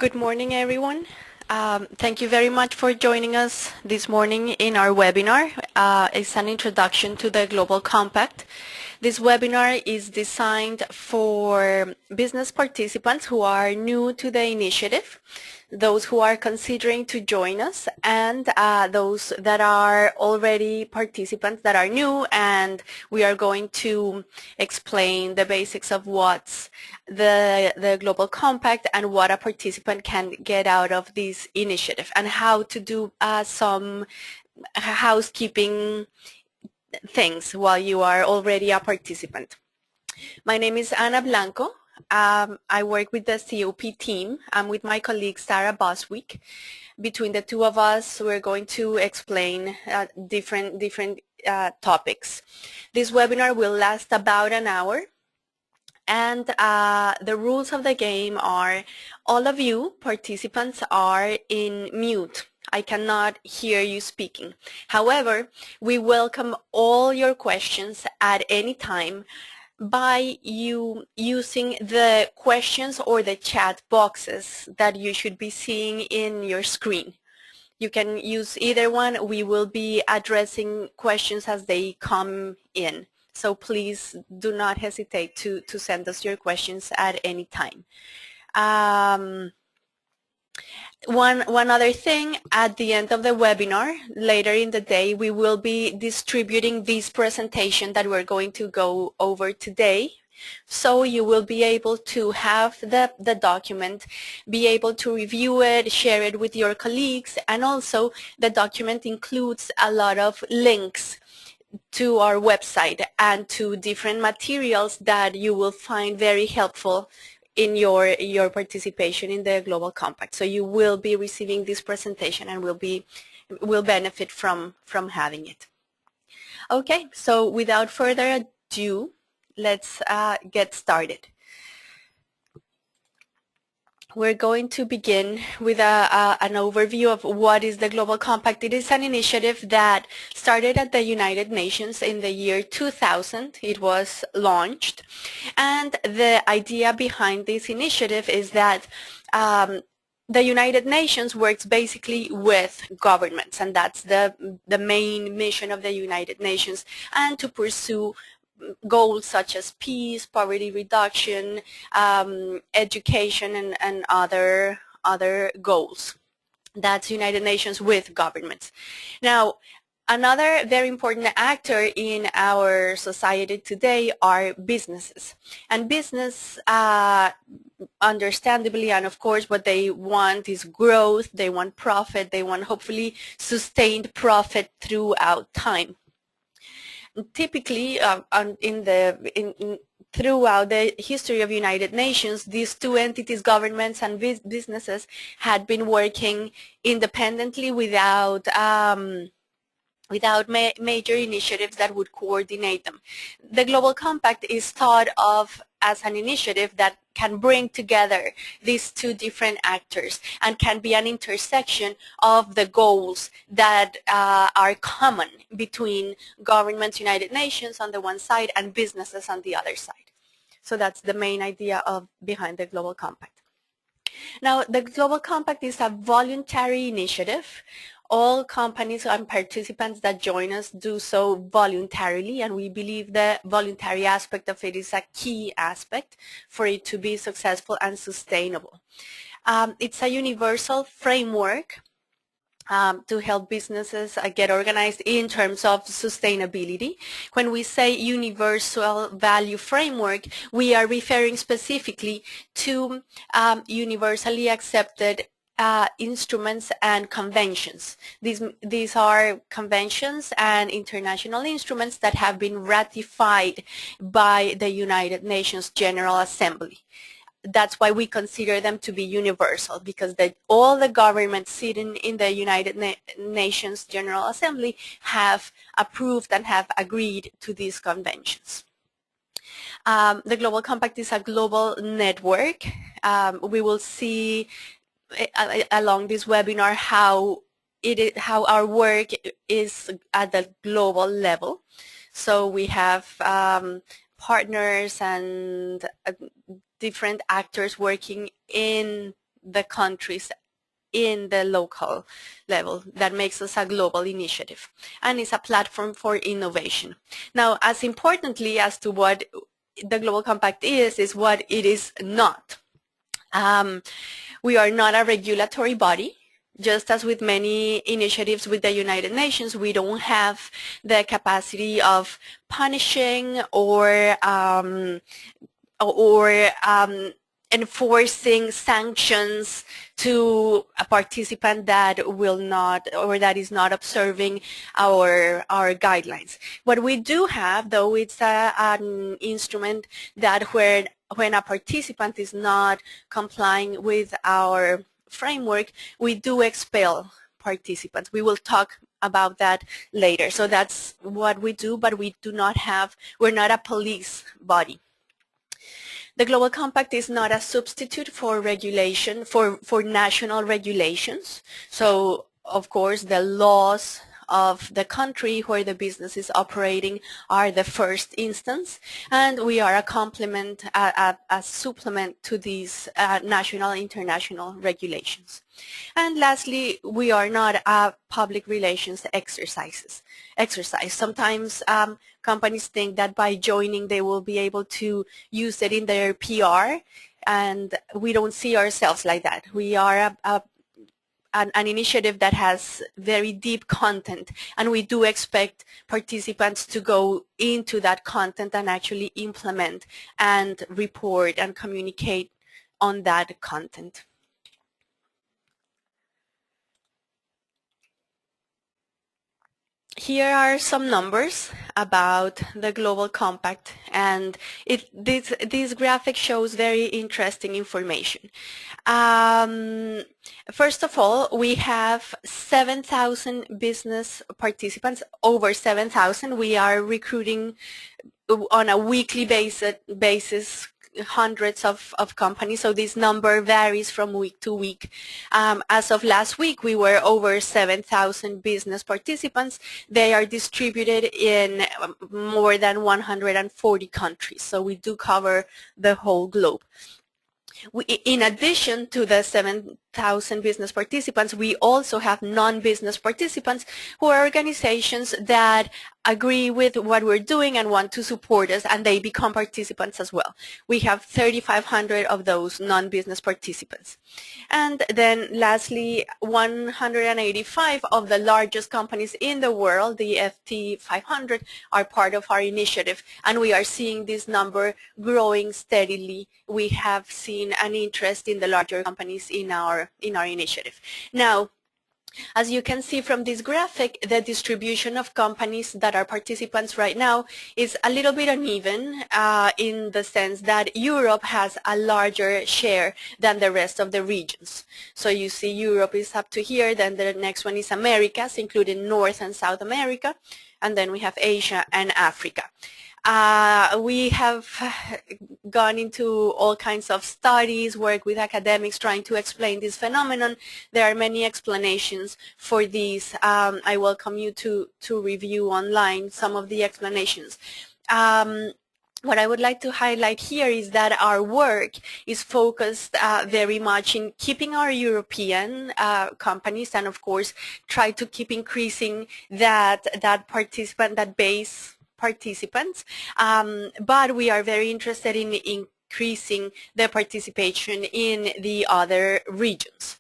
Good morning, everyone. Thank you very much for joining us this morning in our webinar. It's an introduction to the Global Compact. This webinar is designed for business participants who are new to the initiative, those who are considering to join us, and those that are already participants that are new, and we are going to explain the basics of what's the Global Compact and what a participant can get out of this initiative and how to do some housekeeping things while you are already a participant. My name is Ana Blanco. I work with the COP team. I'm with my colleague Sarah Boswick. Between the two of us, we're going to explain different topics. This webinar will last about an hour. And the rules of the game are all of you participants are in mute. I cannot hear you speaking. However, we welcome all your questions at any time by you using the questions or the chat boxes that you should be seeing in your screen. You can use either one. We will be addressing questions as they come in. So please do not hesitate to send us your questions at any time. One other thing, at the end of the webinar, later in the day, we will be distributing this presentation that we're going to go over today. So you will be able to have the document, be able to review it, share it with your colleagues, and also the document includes a lot of links to our website and to different materials that you will find very helpful in your participation in the Global Compact. So you will be receiving this presentation and will benefit from having it. Okay, so without further ado, let's get started. We're going to begin with an overview of what is the Global Compact. It is an initiative that started at the United Nations in the year 2000. It was launched. And the idea behind this initiative is that the United Nations works basically with governments, and that's the main mission of the United Nations, and to pursue goals such as peace, poverty reduction, education, and other goals. That's United Nations with governments. Now, another very important actor in our society today are businesses. And business, understandably, and of course, what they want is growth, they want profit, they want hopefully sustained profit throughout time. Typically, throughout the history of United Nations, these two entities, governments and businesses, had been working independently without major initiatives that would coordinate them. The Global Compact is thought of as an initiative that can bring together these two different actors and can be an intersection of the goals that are common between governments, United Nations on the one side, and businesses on the other side. So that's the main idea behind the Global Compact. Now, the Global Compact is a voluntary initiative. All companies and participants that join us do so voluntarily, and we believe the voluntary aspect of it is a key aspect for it to be successful and sustainable. It's a universal framework to help businesses get organized in terms of sustainability. When we say universal value framework, we are referring specifically to universally accepted instruments and conventions. These are conventions and international instruments that have been ratified by the United Nations General Assembly. That's why we consider them to be universal, because all the governments sitting in the United Nations General Assembly have approved and have agreed to these conventions. The Global Compact is a global network. We will see along this webinar how our work is at the global level. So we have partners and different actors working in the countries in the local level. That makes us a global initiative, and it's a platform for innovation. Now, as importantly as to what the Global Compact is what it is not. We are not a regulatory body. Just as with many initiatives with the United Nations, we don't have the capacity of punishing or enforcing sanctions to a participant that will not or that is not observing our guidelines. What we do have, though, it's an instrument that when a participant is not complying with our framework, we do expel participants. We will talk about that later. So that's what we do, but we're not a police body. The Global Compact is not a substitute for regulation, for national regulations. So, of course, the laws of the country where the business is operating are the first instance, and we are a complement, a supplement to these national, international regulations. And lastly, we are not a public relations exercise. Sometimes companies think that by joining they will be able to use it in their PR, and we don't see ourselves like that. We are an initiative that has very deep content, and we do expect participants to go into that content and actually implement and report and communicate on that content. Here are some numbers about the Global Compact, and this graphic shows very interesting information. First of all, we have 7,000 business participants, over 7,000. We are recruiting on a weekly basis hundreds of companies, so this number varies from week to week. As of last week, we were over 7,000 business participants. They are distributed in more than 140 countries, so we do cover the whole globe. In addition to the 7,000 business participants, we also have non-business participants who are organizations that agree with what we're doing and want to support us, and they become participants as well. We have 3,500 of those non-business participants. And then lastly, 185 of the largest companies in the world, the FT 500, are part of our initiative, and we are seeing this number growing steadily. We have seen an interest in the larger companies in our initiative. Now, as you can see from this graphic, the distribution of companies that are participants right now is a little bit uneven in the sense that Europe has a larger share than the rest of the regions. So you see Europe is up to here, then the next one is Americas, including North and South America, and then we have Asia and Africa. We have gone into all kinds of studies, work with academics trying to explain this phenomenon. There are many explanations for this. I welcome you to review online some of the explanations. What I would like to highlight here is that our work is focused very much in keeping our European companies, and of course try to keep increasing that base participants, but we are very interested in increasing the participation in the other regions,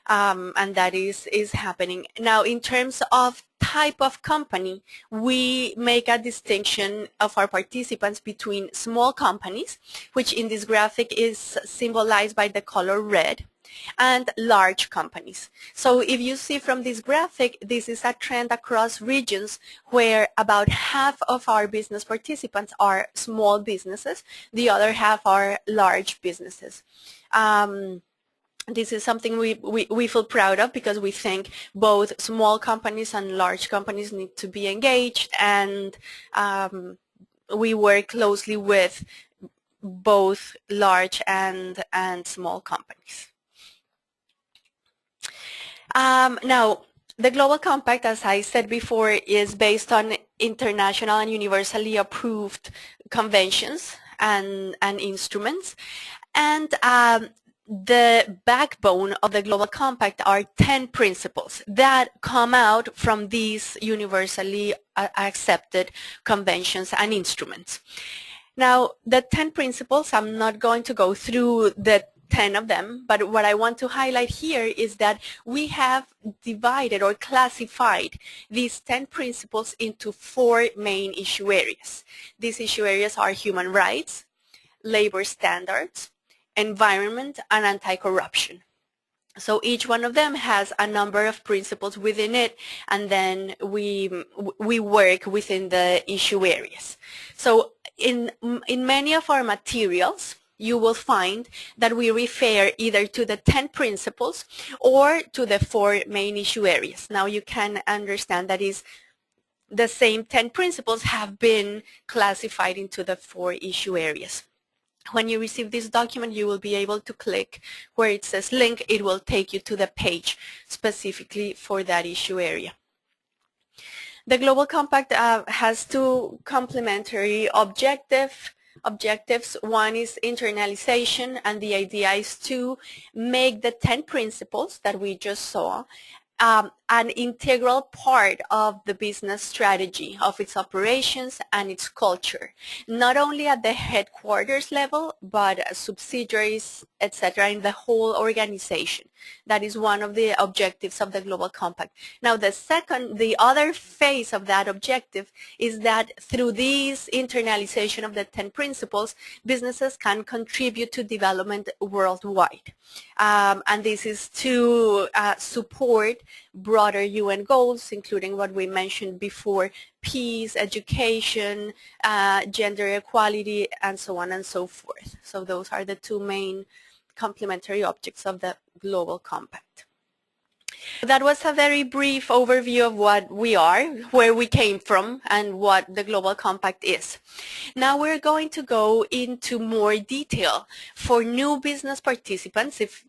and that is happening. Now, in terms of type of company, we make a distinction of our participants between small companies, which in this graphic is symbolized by the color red, and large companies. So if you see from this graphic, this is a trend across regions where about half of our business participants are small businesses, the other half are large businesses. This is something we feel proud of, because we think both small companies and large companies need to be engaged, and we work closely with both large and small companies. Now, the Global Compact, as I said before, is based on international and universally approved conventions and instruments. And the backbone of the Global Compact are 10 principles that come out from these universally accepted conventions and instruments. Now, the 10 principles, I'm not going to go through the 10 of them, but what I want to highlight here is that we have divided or classified these 10 principles into 4 main issue areas. These issue areas are human rights, labor standards, environment, and anti-corruption. So each one of them has a number of principles within it, and then we work within the issue areas. So in many of our materials, you will find that we refer either to the 10 principles or to the 4 main issue areas. Now you can understand that is the same 10 principles have been classified into the 4 issue areas. When you receive this document, you will be able to click where it says link. It will take you to the page specifically for that issue area. The Global Compact has 2 complementary objectives. One is internalization, and the idea is to make the 10 principles that we just saw an integral part of the business strategy, of its operations and its culture, not only at the headquarters level, but subsidiaries, etc., in the whole organization. That is one of the objectives of the Global Compact. Now, the other phase of that objective is that through this internalization of the 10 principles, businesses can contribute to development worldwide. And this is to support broader UN goals, including what we mentioned before, peace, education, gender equality, and so on and so forth. So those are the 2 main complementary objects of the Global Compact. That was a very brief overview of what we are, where we came from, and what the Global Compact is. Now we're going to go into more detail. For new business participants, if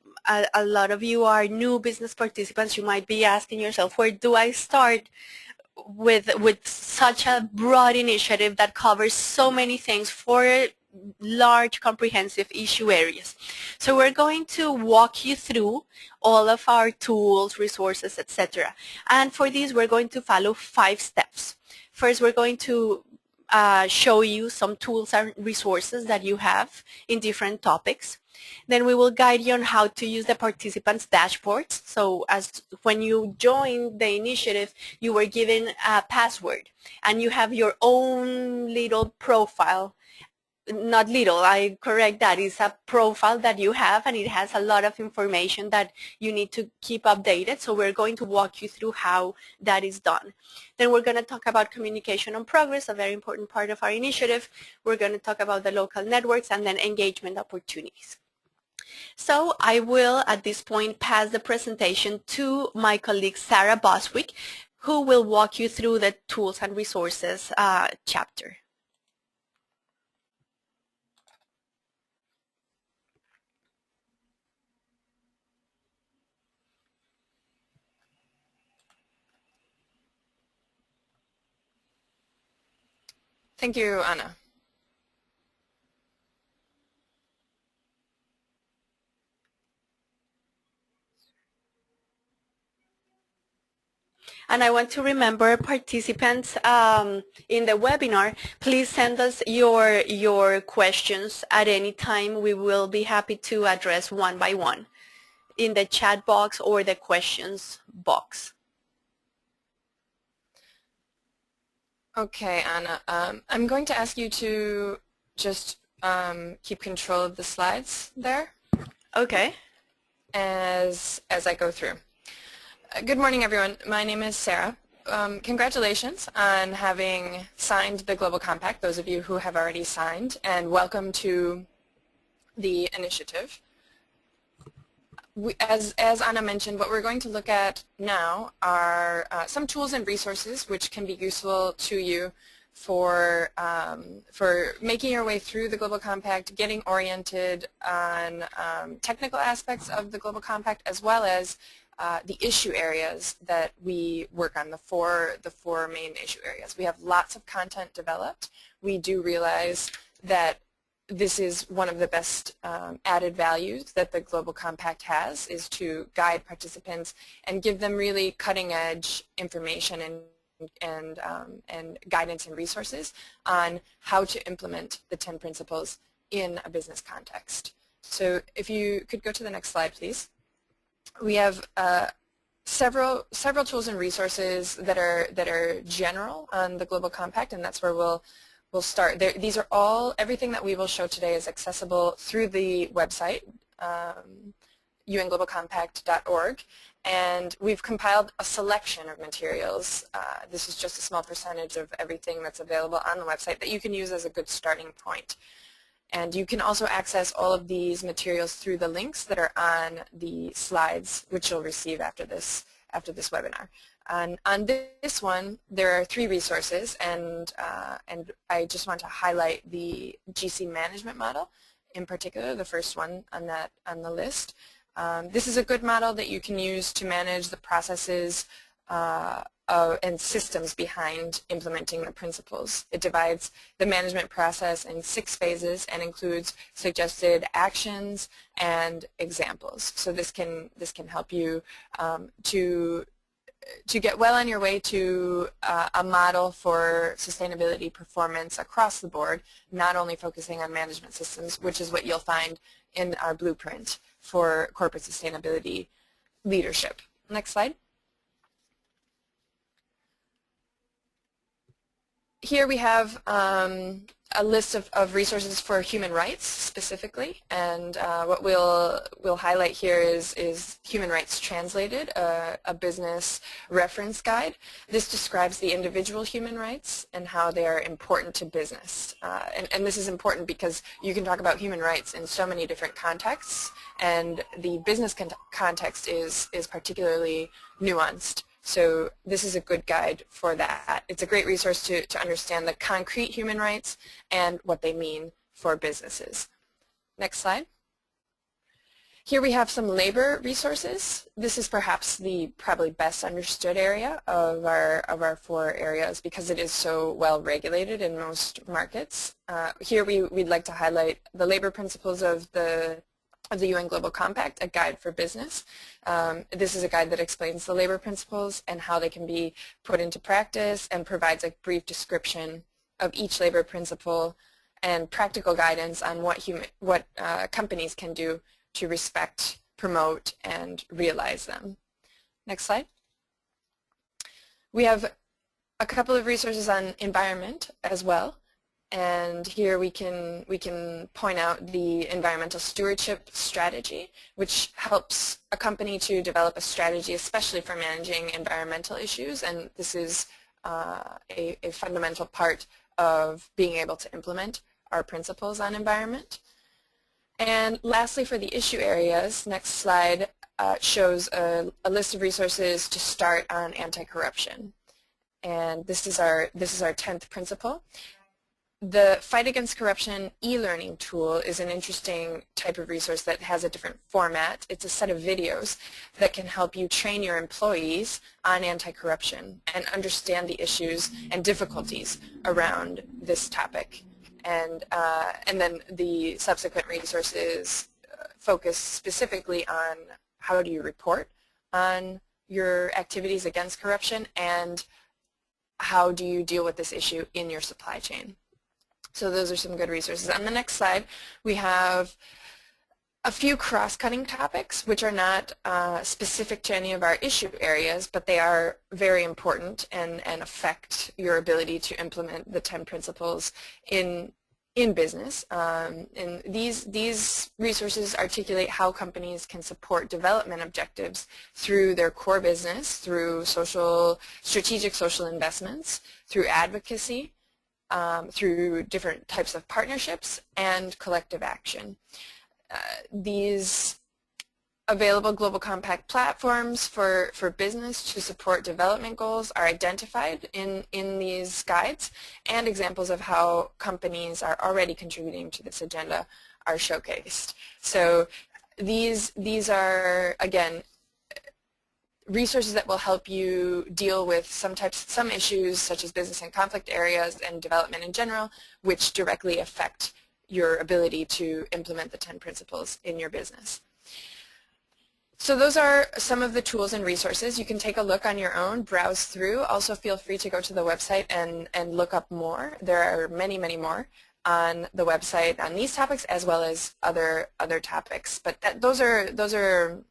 a lot of you are new business participants, you might be asking yourself, where do I start with such a broad initiative that covers so many things for large comprehensive issue areas? So we're going to walk you through all of our tools, resources, etc. And for these, we're going to follow 5 steps. First, we're going to show you some tools and resources that you have in different topics. Then we will guide you on how to use the participants' dashboards. So when you join the initiative, you were given a password, and you have your own little profile. Not little, I correct that. It's a profile that you have, and it has a lot of information that you need to keep updated. So we're going to walk you through how that is done. Then we're going to talk about communication on progress, a very important part of our initiative. We're going to talk about the local networks, and then engagement opportunities. So I will, at this point, pass the presentation to my colleague Sarah Boswick, who will walk you through the tools and resources chapter. Thank you, Anna. And I want to remember participants in the webinar, please send us your questions at any time. We will be happy to address one by one in the chat box or the questions box. Okay, Anna, I'm going to ask you to just keep control of the slides there. Okay. As I go through. Good morning, everyone. My name is Sarah. Congratulations on having signed the Global Compact, those of you who have already signed, and welcome to the initiative. As Anna mentioned, what we're going to look at now are some tools and resources which can be useful to you for making your way through the Global Compact, getting oriented on technical aspects of the Global Compact, as well as the issue areas that we work on, the four main issue areas. We have lots of content developed. We do realize that this is one of the best added values that the Global Compact has, is to guide participants and give them really cutting-edge information and guidance and resources on how to implement the 10 principles in a business context. So if you could go to the next slide, please. We have several tools and resources that are general on the Global Compact, and that's where we'll start. These are all, everything that we will show today is accessible through the website, unglobalcompact.org, and we've compiled a selection of materials. This is just a small percentage of everything that's available on the website that you can use as a good starting point. And you can also access all of these materials through the links that are on the slides, which you'll receive after this webinar. On this one, there are 3 resources, and I just want to highlight the GC management model in particular, the first one on the list. This is a good model that you can use to manage the processes and systems behind implementing the principles. It divides the management process in 6 phases and includes suggested actions and examples. So this can help you to get well on your way to a model for sustainability performance across the board, not only focusing on management systems, which is what you'll find in our blueprint for corporate sustainability leadership. Next slide. Here we have a list of resources for human rights specifically, and what we'll highlight here is Human Rights Translated, a business reference guide. This describes the individual human rights and how they are important to business. And this is important because you can talk about human rights in so many different contexts, and the business context is particularly nuanced. So this is a good guide for that. It's a great resource to understand the concrete human rights and what they mean for businesses. Next slide. Here we have some labor resources. This is perhaps the probably best understood area of our 4 areas because it is so well regulated in most markets. Here we'd like to highlight the labor principles of the UN Global Compact, a guide for business. This is a guide that explains the labor principles and how they can be put into practice and provides a brief description of each labor principle and practical guidance on what companies can do to respect, promote, and realize them. Next slide. We have a couple of resources on environment as well. And here we can point out the environmental stewardship strategy, which helps a company to develop a strategy, especially for managing environmental issues. And this is a fundamental part of being able to implement our principles on environment. And lastly, for the issue areas, next slide shows a list of resources to start on anti-corruption. And this is our 10th principle. The Fight Against Corruption e-learning tool is an interesting type of resource that has a different format. It's a set of videos that can help you train your employees on anti-corruption and understand the issues and difficulties around this topic. And then the subsequent resources focus specifically on how do you report on your activities against corruption and how do you deal with this issue in your supply chain. So those are some good resources. On the next slide, we have a few cross-cutting topics which are not specific to any of our issue areas, but they are very important and affect your ability to implement the 10 principles in business. And these resources articulate how companies can support development objectives through their core business, through strategic social investments, through advocacy, through different types of partnerships and collective action. These available Global Compact platforms for business to support development goals are identified in these guides, and examples of how companies are already contributing to this agenda are showcased. So these are, again, resources that will help you deal with some issues such as business and conflict areas and development in general, which directly affect your ability to implement the 10 principles in your business. So those are some of the tools and resources. You can take a look on your own, browse through. Also feel free to go to the website and look up more. There are many, many more on the website on these topics as well as other topics. But those are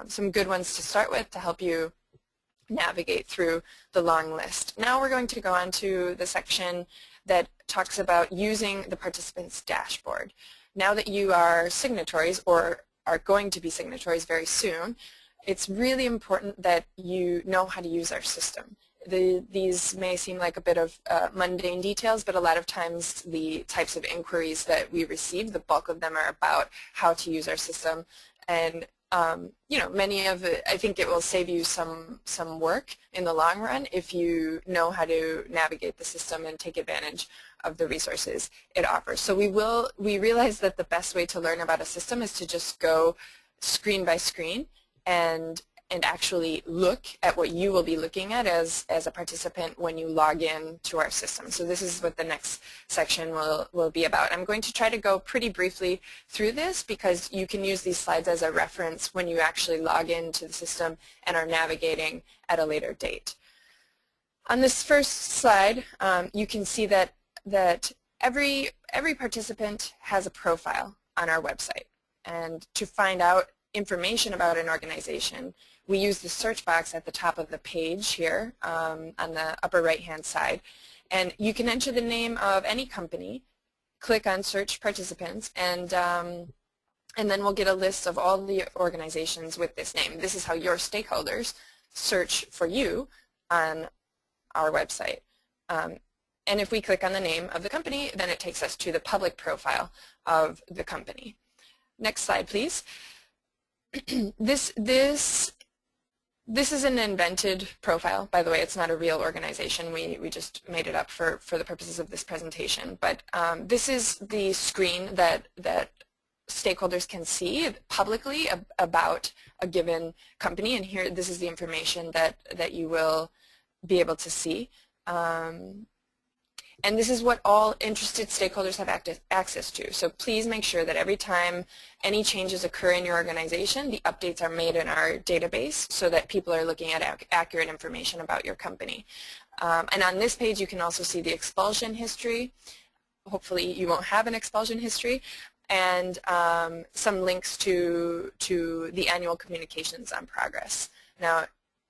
some good ones to start with to help you navigate through the long list. Now we're going to go on to the section that talks about using the participants dashboard. Now that you are signatories or are going to be signatories very soon, it's really important that you know how to use our system. These may seem like a bit of mundane details, but a lot of times the types of inquiries that we receive, the bulk of them are about how to use our system. And you know, many of it, I think it will save you some work in the long run if you know how to navigate the system and take advantage of the resources it offers. So we realize that the best way to learn about a system is to just go screen by screen and actually look at what you will be looking at as a participant when you log in to our system. So this is what the next section will be about. I'm going to try to go pretty briefly through this because you can use these slides as a reference when you actually log into the system and are navigating at a later date. On this first slide, you can see that every participant has a profile on our website. And to find out information about an organization, we use the search box at the top of the page here on the upper right-hand side. And you can enter the name of any company, click on Search Participants, and then we'll get a list of all the organizations with this name. This is how your stakeholders search for you on our website. And if we click on the name of the company, then it takes us to the public profile of the company. Next slide, please. This is an invented profile. By the way, it's not a real organization. We just made it up for the purposes of this presentation. But this is the screen that stakeholders can see publicly about a given company. And here, this is the information that you will be able to see. And this is what all interested stakeholders have access to. So please make sure that every time any changes occur in your organization, the updates are made in our database so that people are looking at accurate information about your company. And on this page, you can also see the expulsion history. Hopefully, you won't have an expulsion history. And some links to the annual communications on progress. Now,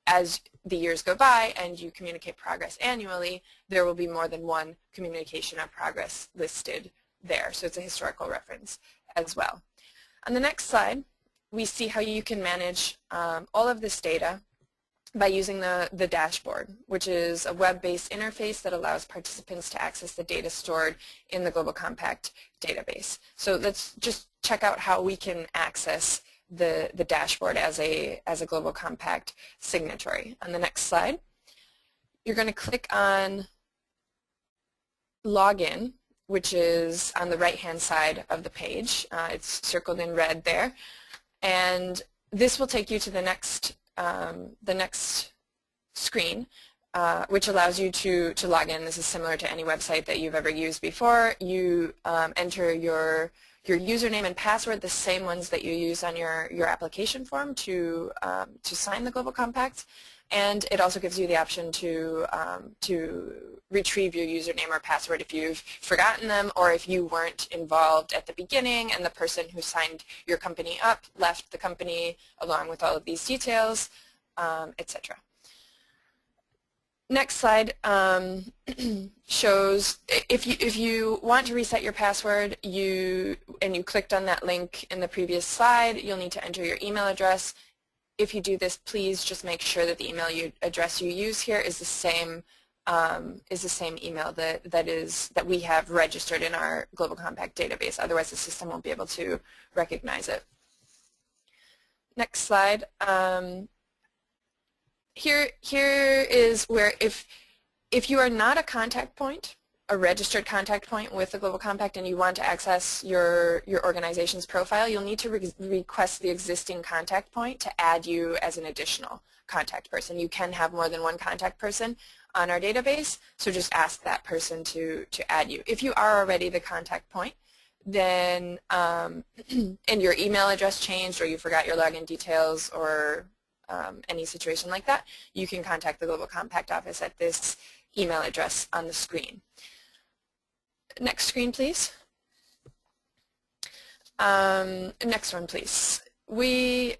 as the years go by and you communicate progress annually, there will be more than one communication on progress listed there. So it's a historical reference as well. On the next slide, we see how you can manage all of this data by using the dashboard, which is a web-based interface that allows participants to access the data stored in the Global Compact database. So let's just check out how we can access the dashboard as a Global Compact signatory. On the next slide, you're going to click on Login, which is on the right-hand side of the page. It's circled in red there. And this will take you to the next screen, which allows you to log in. This is similar to any website that you've ever used before. You enter your username and password, the same ones that you use on your application form to sign the Global Compact. And it also gives you the option to retrieve your username or password if you've forgotten them or if you weren't involved at the beginning and the person who signed your company up left the company along with all of these details, etc. Next slide shows if you want to reset your password and you clicked on that link in the previous slide, you'll need to enter your email address. If you do this, please just make sure that the email address you use here is the same email that we have registered in our Global Compact database. Otherwise, the system won't be able to recognize it. Next slide. Here is where if you are not a contact point, a registered contact point with the Global Compact and you want to access your organization's profile, you'll need to request the existing contact point to add you as an additional contact person. You can have more than one contact person on our database, so just ask that person to add you. If you are already the contact point, then and your email address changed, or you forgot your login details, or any situation like that, you can contact the Global Compact office at this email address on the screen. Next screen, please. Next one, please. We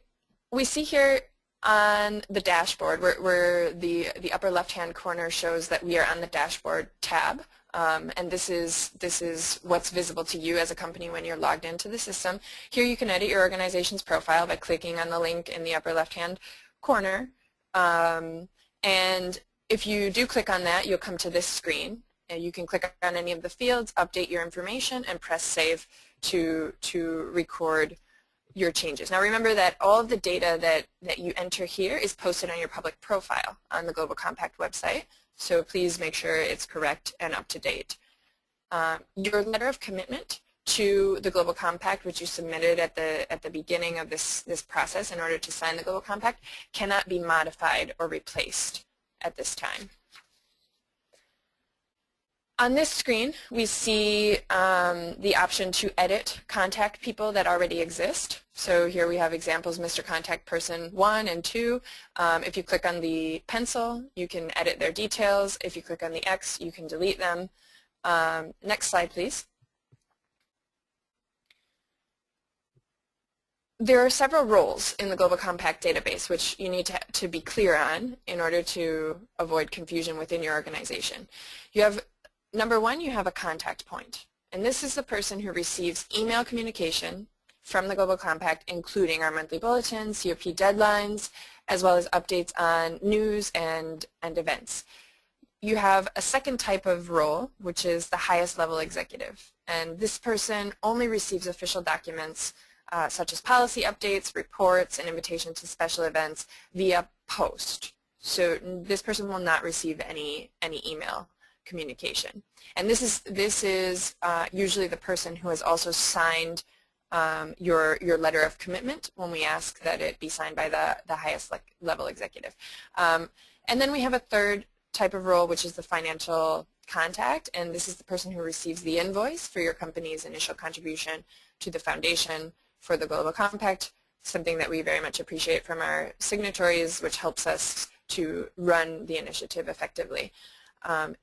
see here on the dashboard where the upper left-hand corner shows that we are on the dashboard tab. And this is what's visible to you as a company when you're logged into the system. Here you can edit your organization's profile by clicking on the link in the upper left-hand corner. And if you do click on that, you'll come to this screen. And you can click on any of the fields, update your information, and press Save to record your changes. Now remember that all of the data that you enter here is posted on your public profile on the Global Compact website. So please make sure it's correct and up to date. Your letter of commitment to the Global Compact, which you submitted at the beginning of this process in order to sign the Global Compact, cannot be modified or replaced at this time. On this screen, we see the option to edit contact people that already exist. So here we have examples, Mr. Contact Person 1 and 2. If you click on the pencil, you can edit their details. If you click on the X, you can delete them. Next slide, please. There are several roles in the Global Compact database which you need to be clear on in order to avoid confusion within your organization. You have Number one, you have a contact point, and this is the person who receives email communication from the Global Compact, including our monthly bulletins, COP deadlines, as well as updates on news and events. You have a second type of role, which is the highest level executive, and this person only receives official documents such as policy updates, reports, and invitations to special events via post. So this person will not receive any email communication. And this is usually the person who has also signed your letter of commitment when we ask that it be signed by the highest level executive. And then we have a third type of role, which is the financial contact, and this is the person who receives the invoice for your company's initial contribution to the foundation for the Global Compact, something that we very much appreciate from our signatories, which helps us to run the initiative effectively.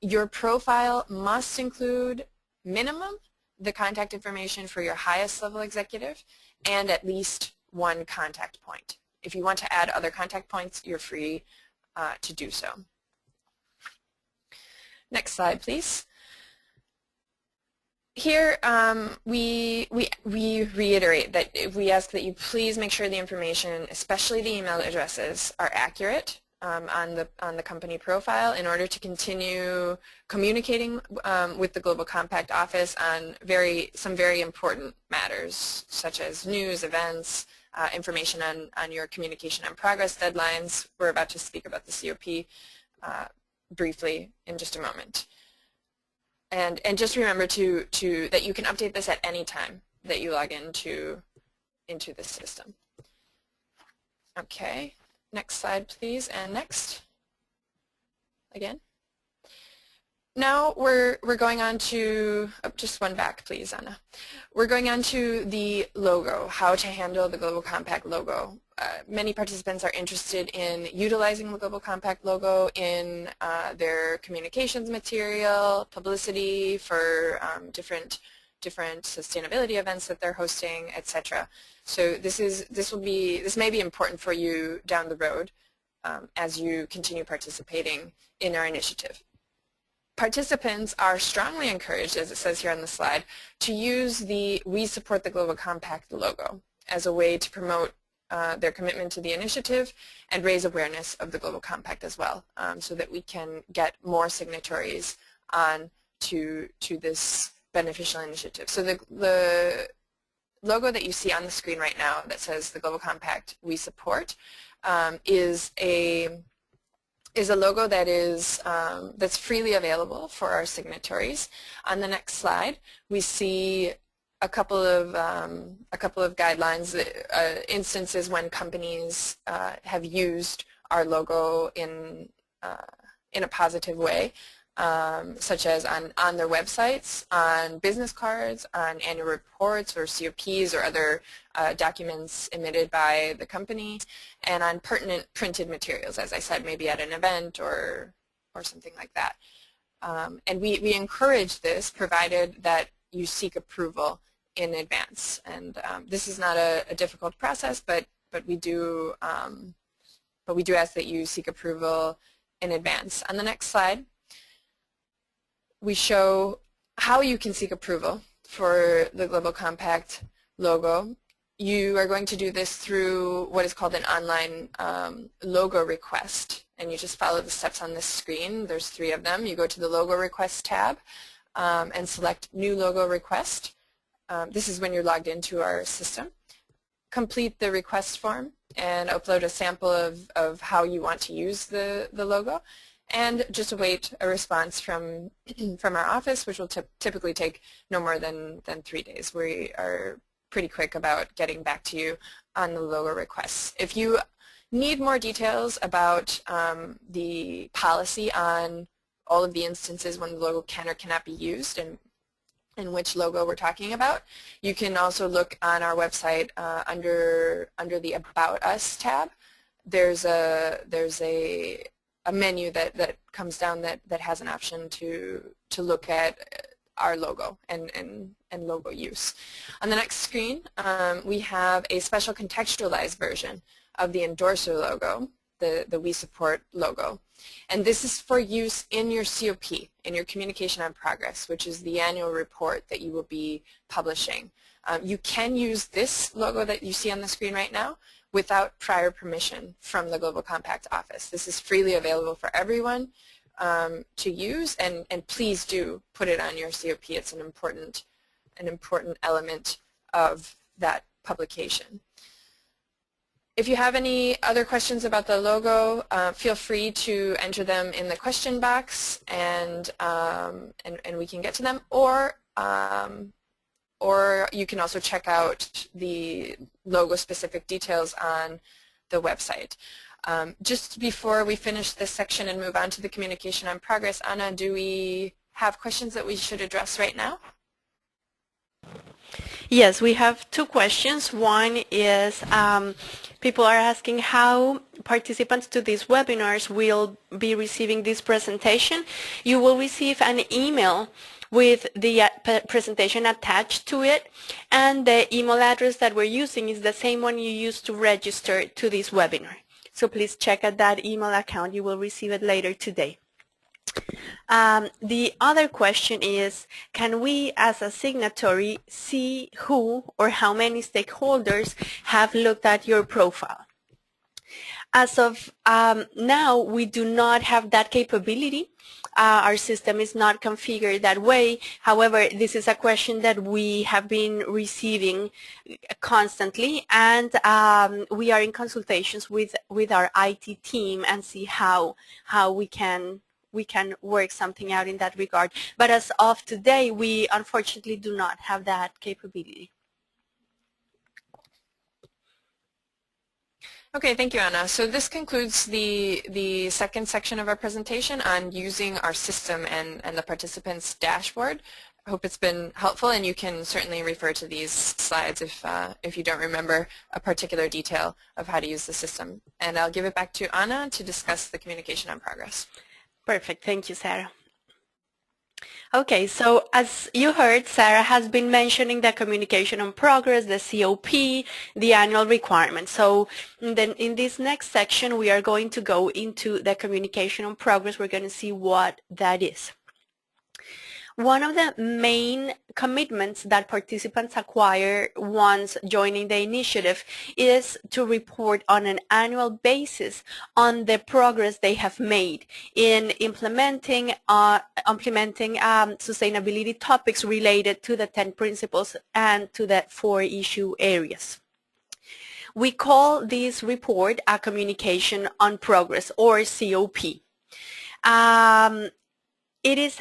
Your profile must include minimum the contact information for your highest level executive and at least one contact point. If you want to add other contact points, you're free to do so. Next slide, please. Here we reiterate that we ask that you please make sure the information, especially the email addresses, are accurate on the company profile in order to continue communicating with the Global Compact office on some very important matters such as news, events, information on your communication and progress deadlines. We're about to speak about the COP briefly in just a moment. And just remember that you can update this at any time that you log into the system. Okay. Next slide, please, and next. Again. Now we're going on to, just one back, please, Anna. We're going on to the logo, how to handle the Global Compact logo. Many participants are interested in utilizing the Global Compact logo in their communications material, publicity for different sustainability events that they're hosting, etc. So this may be important for you down the road as you continue participating in our initiative. Participants are strongly encouraged, as it says here on the slide, to use the We Support the Global Compact logo as a way to promote their commitment to the initiative and raise awareness of the Global Compact as well, so that we can get more signatories on to this beneficial initiative. So the logo that you see on the screen right now that says the Global Compact We Support is a logo that is that's freely available for our signatories. On the next slide, we see a couple of guidelines, instances when companies have used our logo in a positive way. such as on their websites, on business cards, on annual reports or COPs or other documents emitted by the company, and on pertinent printed materials, as I said, maybe at an event or something like that. And we encourage this provided that you seek approval in advance. And this is not a difficult process, but we do ask that you seek approval in advance. On the next slide, we show how you can seek approval for the Global Compact logo. You are going to do this through what is called an online logo request, and you just follow the steps on this screen. There's 3 of them. You go to the Logo Request tab and select New Logo Request. This is when you're logged into our system. Complete the request form and upload a sample of how you want to use the logo, and just await a response from our office, which will typically take no more than 3 days. We are pretty quick about getting back to you on the logo requests. If you need more details about the policy on all of the instances when the logo can or cannot be used and which logo we're talking about, you can also look on our website under the About Us tab. There's a menu that comes down that has an option to look at our logo and logo use. On the next screen, we have a special contextualized version of the endorser logo, the We Support logo. And this is for use in your COP, in your Communication on Progress, which is the annual report that you will be publishing. You can use this logo that you see on the screen right now without prior permission from the Global Compact office. This is freely available for everyone to use, and please do put it on your COP. It's an important element of that publication. If you have any other questions about the logo, feel free to enter them in the question box, and we can get to them, or you can also check out the logo-specific details on the website. Just before we finish this section and move on to the Communication on Progress, Anna, do we have questions that we should address right now? Yes, we have 2 questions. One is people are asking how participants to these webinars will be receiving this presentation. You will receive an email with the presentation attached to it, and the email address that we're using is the same one you used to register to this webinar. So please check out that email account. You will receive it later today. The other question is, can we as a signatory see who or how many stakeholders have looked at your profile? As of now, we do not have that capability. Our system is not configured that way. However, this is a question that we have been receiving constantly, and we are in consultations with our IT team and see how we can work something out in that regard. But as of today, we unfortunately do not have that capability. Okay, thank you, Anna. So this concludes the second section of our presentation on using our system and the participants' dashboard. I hope it's been helpful, and you can certainly refer to these slides if you don't remember a particular detail of how to use the system. And I'll give it back to Anna to discuss the Communication on Progress. Perfect. Thank you, Sarah. Okay, so as you heard, Sarah has been mentioning the Communication on Progress, the COP, the annual requirements. So then in this next section, we are going to go into the Communication on Progress. We're going to see what that is. One of the main commitments that participants acquire once joining the initiative is to report on an annual basis on the progress they have made in implementing sustainability topics related to the 10 principles and to the 4 issue areas. We call this report a Communication on Progress, or COP. it is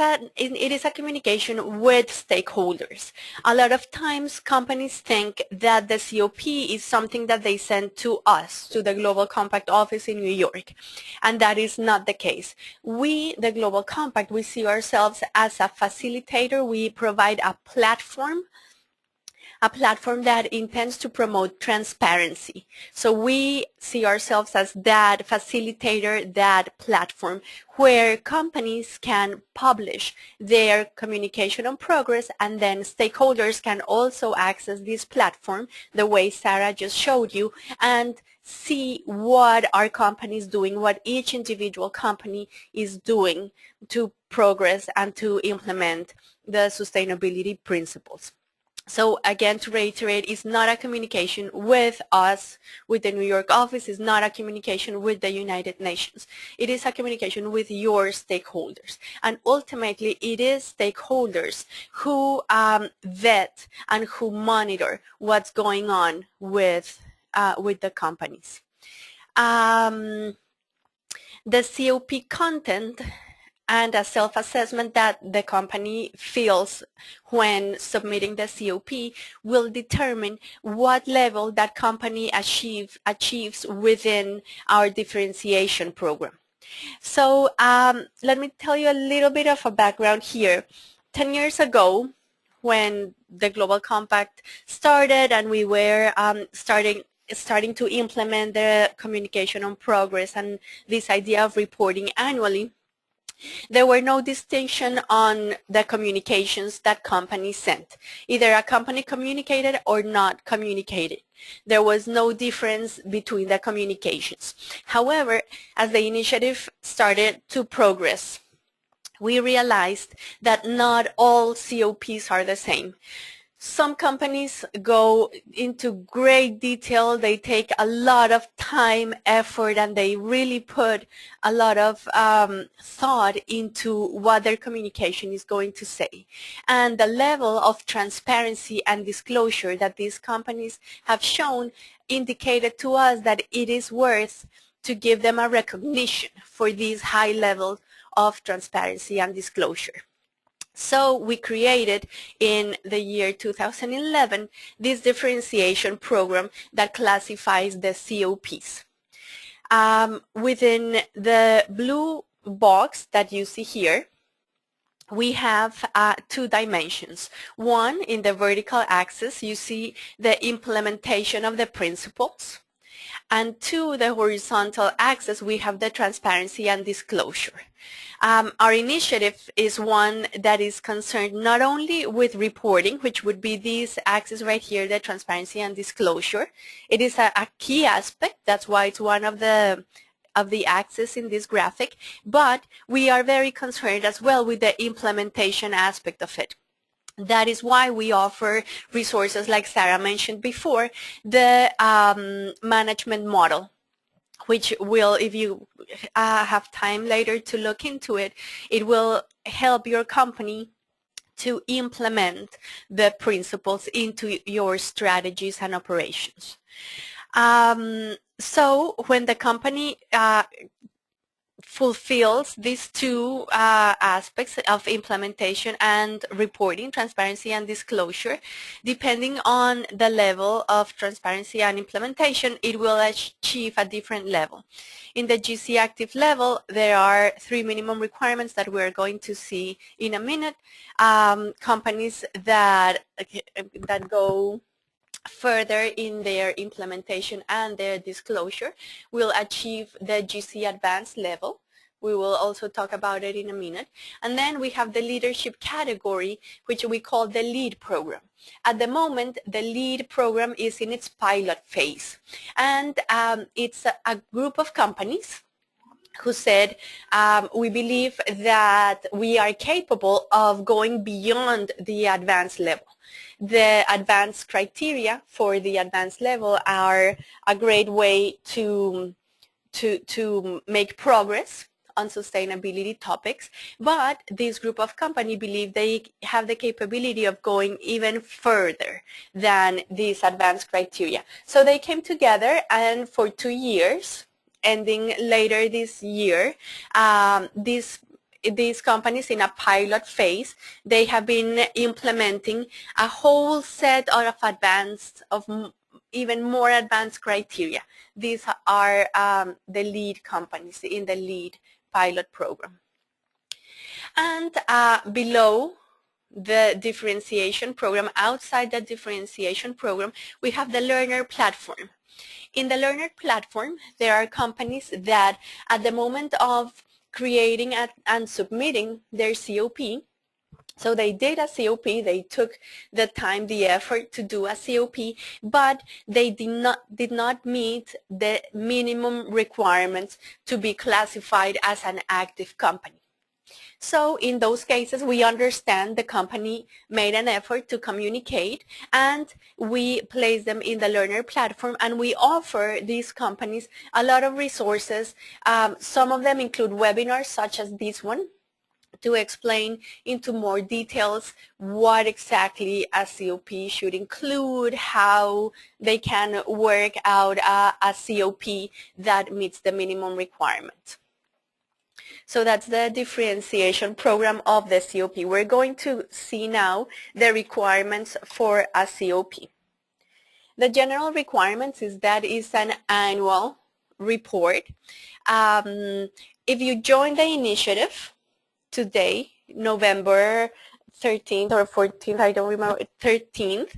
a communication with stakeholders. A lot of times companies think that the COP is something that they send to us, to the Global Compact office in New York, and that is not the case. We, the Global Compact, we see ourselves as a facilitator. We provide a platform that intends to promote transparency. So we see ourselves as that facilitator, that platform where companies can publish their communication on progress, and then stakeholders can also access this platform the way Sarah just showed you and see what our company is doing, what each individual company is doing to progress and to implement the sustainability principles. So again, to reiterate, it's not a communication with us, with the New York office. It's not a communication with the United Nations. It is a communication with your stakeholders. And ultimately, it is stakeholders who vet and who monitor what's going on with the companies. The COP content and a self-assessment that the company feels when submitting the COP will determine what level that company achieves within our differentiation program. So let me tell you a little bit of a background here. 10 years ago, when the Global Compact started and we were starting to implement the communication on progress and this idea of reporting annually, there were no distinction on the communications that companies sent. Either a company communicated or not communicated. There was no difference between the communications. However, as the initiative started to progress, we realized that not all COPs are the same. Some companies go into great detail. They take a lot of time, effort, and they really put a lot of thought into what their communication is going to say. And the level of transparency and disclosure that these companies have shown indicated to us that it is worth to give them a recognition for this high level of transparency and disclosure. So we created in the year 2011 this differentiation program that classifies the COPs. Within the blue box that you see here, we have two dimensions. One, in the vertical axis, you see the implementation of the principles. And to the horizontal axis, we have the transparency and disclosure. Our initiative is one that is concerned not only with reporting, which would be this axis right here, the transparency and disclosure. It is a key aspect. That's why it's one of the axes in this graphic. But we are very concerned as well with the implementation aspect of it. That is why we offer resources like Sarah mentioned before, the management model, which will, if you have time later to look into it, it will help your company to implement the principles into your strategies and operations. So when the company fulfills these two aspects of implementation and reporting, transparency and disclosure, depending on the level of transparency and implementation, it will achieve a different level. In the GC Active level, there are 3 minimum requirements that we're going to see in a minute. Companies that go further in their implementation and their disclosure will achieve the GC Advanced level. We will also talk about it in a minute. And then we have the leadership category, which we call the LEAD program. At the moment, the LEAD program is in its pilot phase. And it's a group of companies who said, we believe that we are capable of going beyond the advanced level. The advanced criteria for the advanced level are a great way to make progress on sustainability topics, but this group of companies believe they have the capability of going even further than these advanced criteria. So they came together, and for 2 years, ending later this year, this these companies in a pilot phase. They have been implementing a whole set of even more advanced criteria. These are the lead companies in the lead pilot program. And below the differentiation program, outside the differentiation program, we have the learner platform. In the learner platform, there are companies that at the moment of creating and submitting their COP, so they did a COP, they took the time, the effort to do a COP, but they did not meet the minimum requirements to be classified as an active company. So in those cases, we understand the company made an effort to communicate, and we place them in the learner platform, and we offer these companies a lot of resources. Some of them include webinars such as this one, to explain into more details what exactly a COP should include, how they can work out a COP that meets the minimum requirement. So that's the differentiation program of the COP. We're going to see now the requirements for a COP. The general requirements is that it's an annual report. If you join the initiative today, November 13th or 14th, I don't remember, 13th,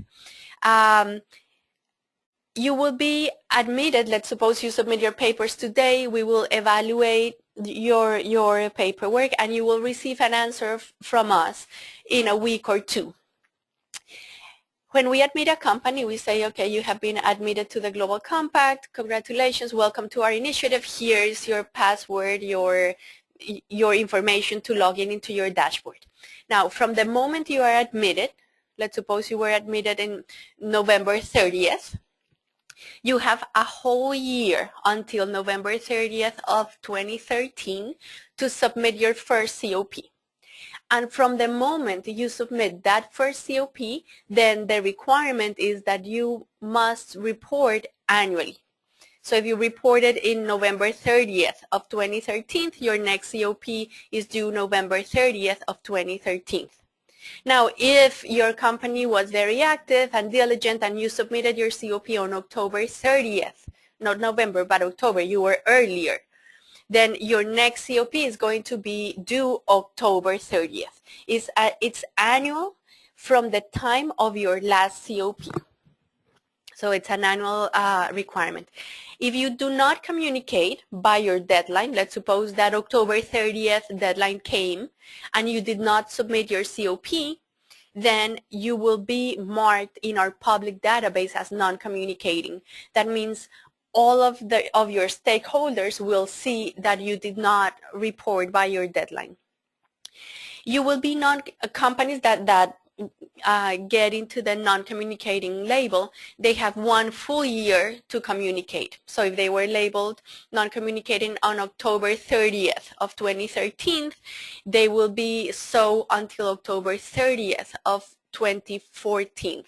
you will be admitted. Let's suppose you submit your papers today. We will evaluate your paperwork, and you will receive an answer from us in a week or two. When we admit a company, we say, okay, you have been admitted to the Global Compact. Congratulations, welcome to our initiative. Here's your password, your information to log into your dashboard. Now, from the moment you are admitted, let's suppose you were admitted in November 30th, you have a whole year until November 30th of 2013 to submit your first COP. And from the moment you submit that first COP, then the requirement is that you must report annually. So if you reported in November 30th of 2013, your next COP is due November 30th of 2013. Now, if your company was very active and diligent and you submitted your COP on October 30th, not November, but October, you were earlier, then your next COP is going to be due October 30th. It's annual from the time of your last COP. So it's an annual requirement. If you do not communicate by your deadline, let's suppose that October 30th deadline came and you did not submit your COP, then you will be marked in our public database as non-communicating. That means all of your stakeholders will see that you did not report by your deadline. You will be companies that get into the non-communicating label, they have 1 full year to communicate. So if they were labeled non-communicating on October 30th of 2013, they will be so until October 30th of 2014.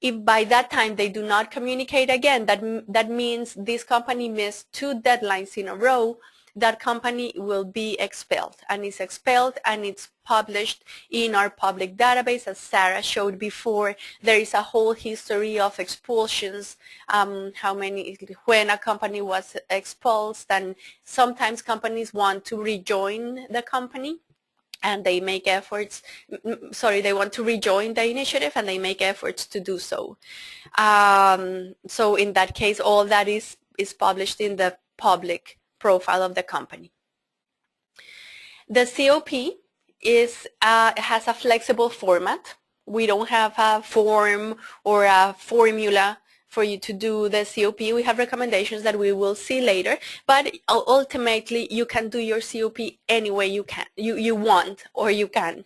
If by that time they do not communicate again, that means this company missed 2 deadlines in a row, that company will be expelled, and it's expelled and it's published in our public database. As Sarah showed before, there is a whole history of expulsions, when a company was expulsed, and sometimes companies want to rejoin the company and they make efforts, they want to rejoin the initiative and they make efforts to do so. So in that case, all that is published in the public profile of the company. The COP has a flexible format. We don't have a form or a formula for you to do the COP. We have recommendations that we will see later, but ultimately you can do your COP any way you want, or you can.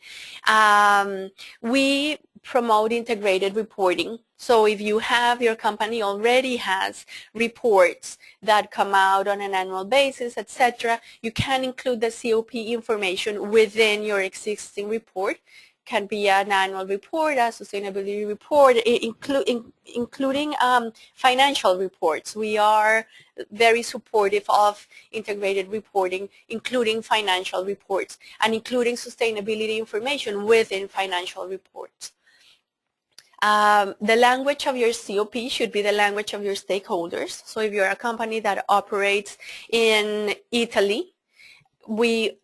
We promote integrated reporting. So if your company already has reports that come out on an annual basis, etc., you can include the COP information within your existing report. can be an annual report, a sustainability report, including financial reports. We are very supportive of integrated reporting, including financial reports, and including sustainability information within financial reports. The language of your COP should be the language of your stakeholders. So if you're a company that operates in Italy, we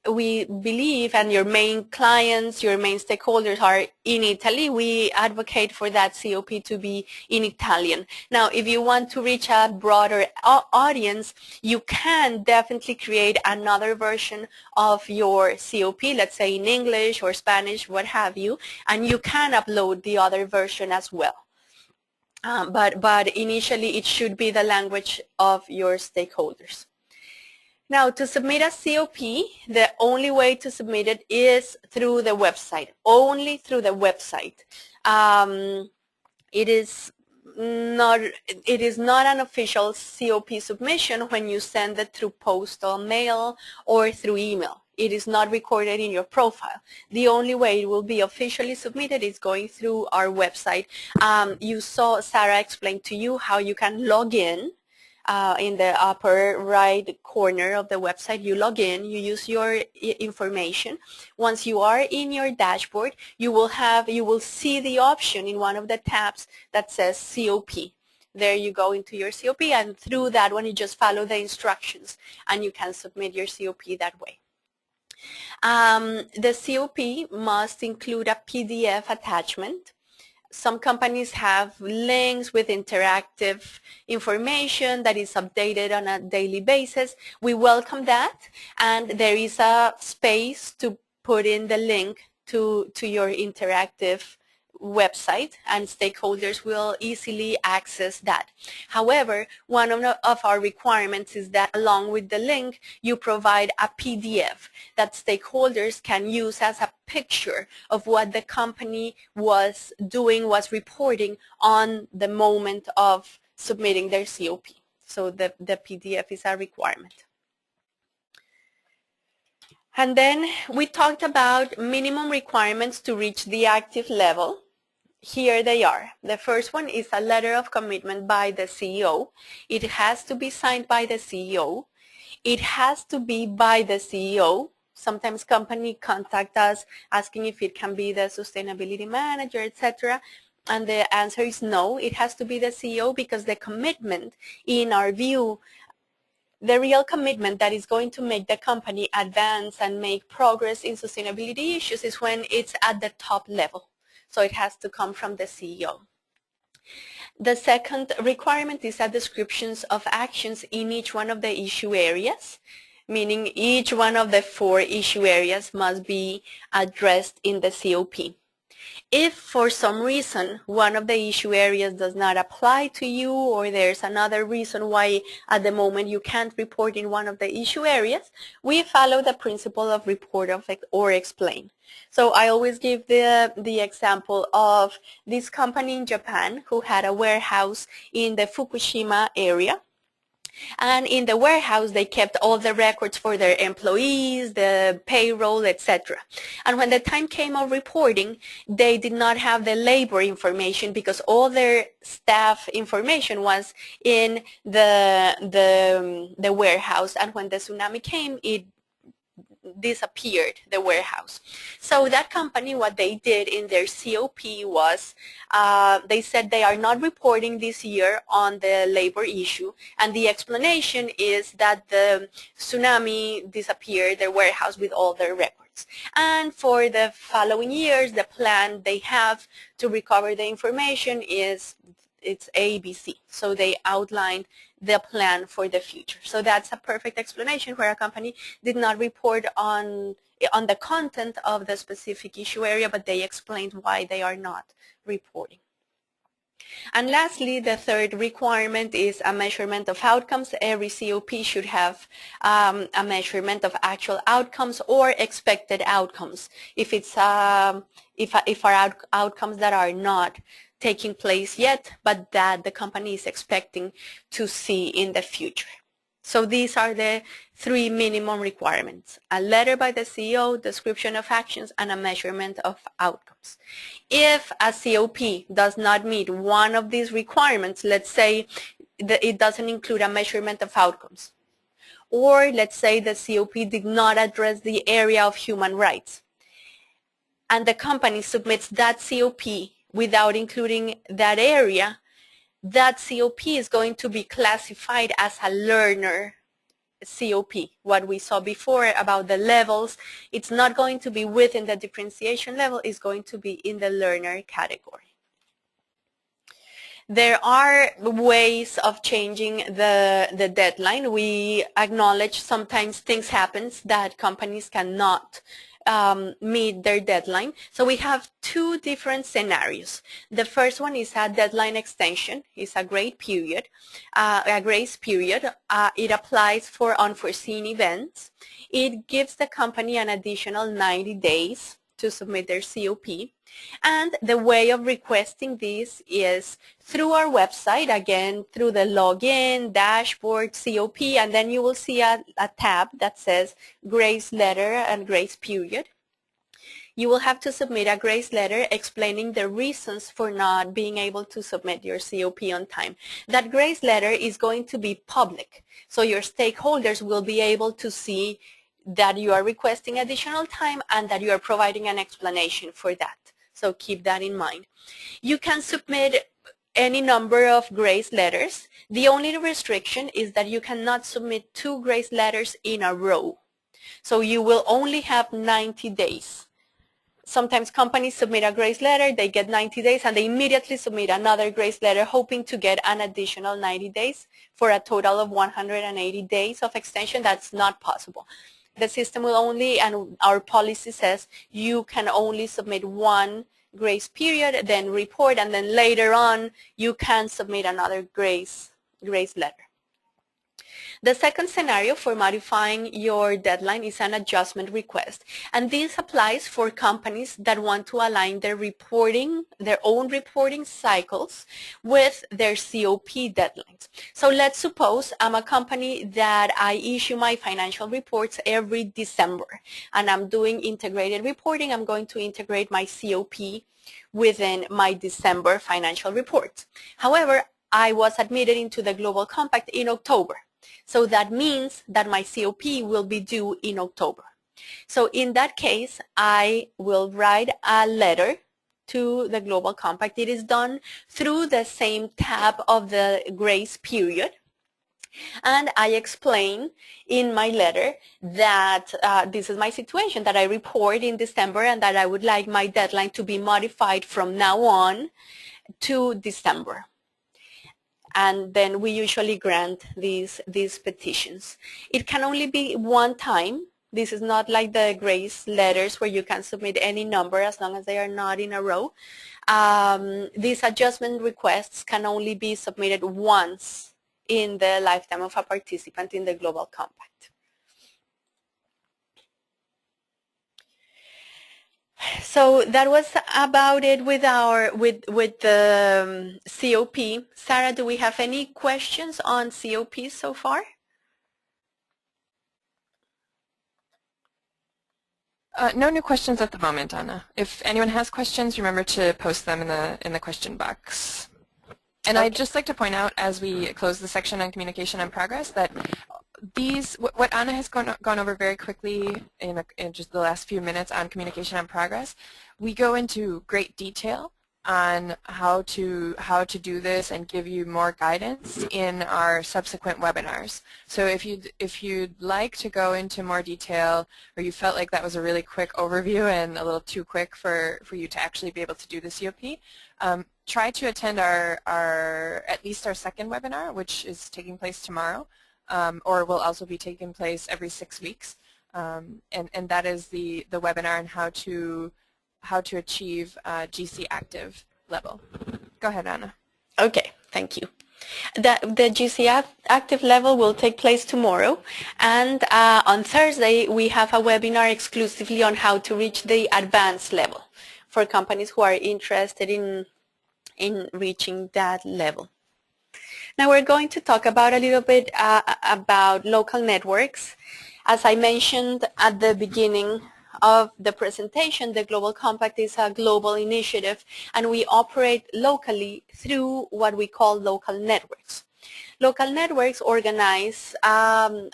believe, and your main clients, your main stakeholders are in Italy, we advocate for that COP to be in Italian. Now, if you want to reach a broader audience, you can definitely create another version of your COP, let's say in English or Spanish, what have you, and you can upload the other version as well. But initially, it should be the language of your stakeholders. Now, to submit a COP, the only way to submit it is through the website, only through the website. It is not an official COP submission when you send it through postal mail or through email. It is not recorded in your profile. The only way it will be officially submitted is going through our website. You saw Sarah explain to you how you can log in. In the upper right corner of the website, you log in, you use your information. Once you are in your dashboard, you will see the option in one of the tabs that says COP. There you go into your COP, and through that one you just follow the instructions and you can submit your COP that way. The COP must include a PDF attachment. Some companies have links with interactive information that is updated on a daily basis. We welcome that, and there is a space to put in the link to your interactive website, and stakeholders will easily access that. However, one of our requirements is that along with the link, you provide a PDF that stakeholders can use as a picture of what the company was doing, was reporting on the moment of submitting their COP. So the PDF is a requirement. And then we talked about minimum requirements to reach the active level. Here they are. The first one is a letter of commitment by the CEO. It has to be signed by the CEO. It has to be by the CEO. Sometimes companies contact us asking if it can be the sustainability manager, etc. And the answer is no, it has to be the CEO, because the commitment, in our view, the real commitment that is going to make the company advance and make progress in sustainability issues is when it's at the top level. So it has to come from the CEO. The second requirement is a descriptions of actions in each one of the issue areas, meaning each one of the 4 issue areas must be addressed in the COP. If for some reason one of the issue areas does not apply to you, or there's another reason why at the moment you can't report in one of the issue areas, we follow the principle of report or explain. So I always give the example of this company in Japan who had a warehouse in the Fukushima area. And in the warehouse, they kept all the records for their employees, the payroll, etc. And when the time came of reporting, they did not have the labor information because all their staff information was in the warehouse. And when the tsunami came, it disappeared, the warehouse. So that company, what they did in their COP was they said they are not reporting this year on the labor issue, and the explanation is that the tsunami disappeared their warehouse with all their records. And for the following years, the plan they have to recover the information is it's ABC. So they outlined the plan for the future. So that's a perfect explanation where a company did not report on the content of the specific issue area, but they explained why they are not reporting. And lastly, the third requirement is a measurement of outcomes. Every COP should have a measurement of actual outcomes or expected outcomes. If it's if our outcomes that are not taking place yet, but that the company is expecting to see in the future. So these are the 3 minimum requirements: a letter by the CEO, description of actions, and a measurement of outcomes. If a COP does not meet one of these requirements, let's say that it doesn't include a measurement of outcomes, or let's say the COP did not address the area of human rights, and the company submits that COP without including that area, that COP is going to be classified as a learner COP. What we saw before about the levels, it's not going to be within the differentiation level, it's going to be in the learner category. There are ways of changing the deadline. We acknowledge sometimes things happen that companies cannot meet their deadline. So we have 2 different scenarios. The first one is a deadline extension. It's a grace period. It applies for unforeseen events. It gives the company an additional 90 days to submit their COP. And the way of requesting this is through our website, again, through the login, dashboard, COP, and then you will see a tab that says grace letter and grace period. You will have to submit a grace letter explaining the reasons for not being able to submit your COP on time. That grace letter is going to be public, so your stakeholders will be able to see that you are requesting additional time and that you are providing an explanation for that. So keep that in mind. You can submit any number of grace letters. The only restriction is that you cannot submit 2 grace letters in a row. So you will only have 90 days. Sometimes companies submit a grace letter, they get 90 days, and they immediately submit another grace letter hoping to get an additional 90 days for a total of 180 days of extension. That's not possible. The system will only, and our policy says, you can only submit 1 grace period, then report, and then later on you can submit another grace letter. The second scenario for modifying your deadline is an adjustment request, and this applies for companies that want to align their own reporting cycles with their COP deadlines. So let's suppose I'm a company that I issue my financial reports every December, and I'm doing integrated reporting. I'm going to integrate my COP within my December financial reports. However, I was admitted into the Global Compact in October. So that means that my COP will be due in October. So in that case, I will write a letter to the Global Compact. It is done through the same tab of the grace period. And I explain in my letter that this is my situation, that I report in December and that I would like my deadline to be modified from now on to December. And then we usually grant these petitions. It can only be one time. This is not like the grace letters where you can submit any number as long as they are not in a row. These adjustment requests can only be submitted once in the lifetime of a participant in the Global Compact. So that was about it with the COP. Sarah, do we have any questions on COP so far? No new questions at the moment, Anna. If anyone has questions, remember to post them in the question box. And okay. I'd just like to point out, as we close the section on communication and progress, that what Anna has gone over very quickly in just the last few minutes on communication and progress, we go into great detail on how to do this and give you more guidance in our subsequent webinars. So if you'd like to go into more detail, or you felt like that was a really quick overview and a little too quick for you to actually be able to do the COP, try to attend at least our second webinar, which is taking place tomorrow, or will also be taking place every 6 weeks, and that is the webinar on how to achieve GC active level. Go ahead, Anna. Okay, thank you. The GC active level will take place tomorrow, and on Thursday we have a webinar exclusively on how to reach the advanced level for companies who are interested in reaching that level. Now we're going to talk about a little bit about local networks. As I mentioned at the beginning of the presentation, the Global Compact is a global initiative, and we operate locally through what we call local networks. Local networks are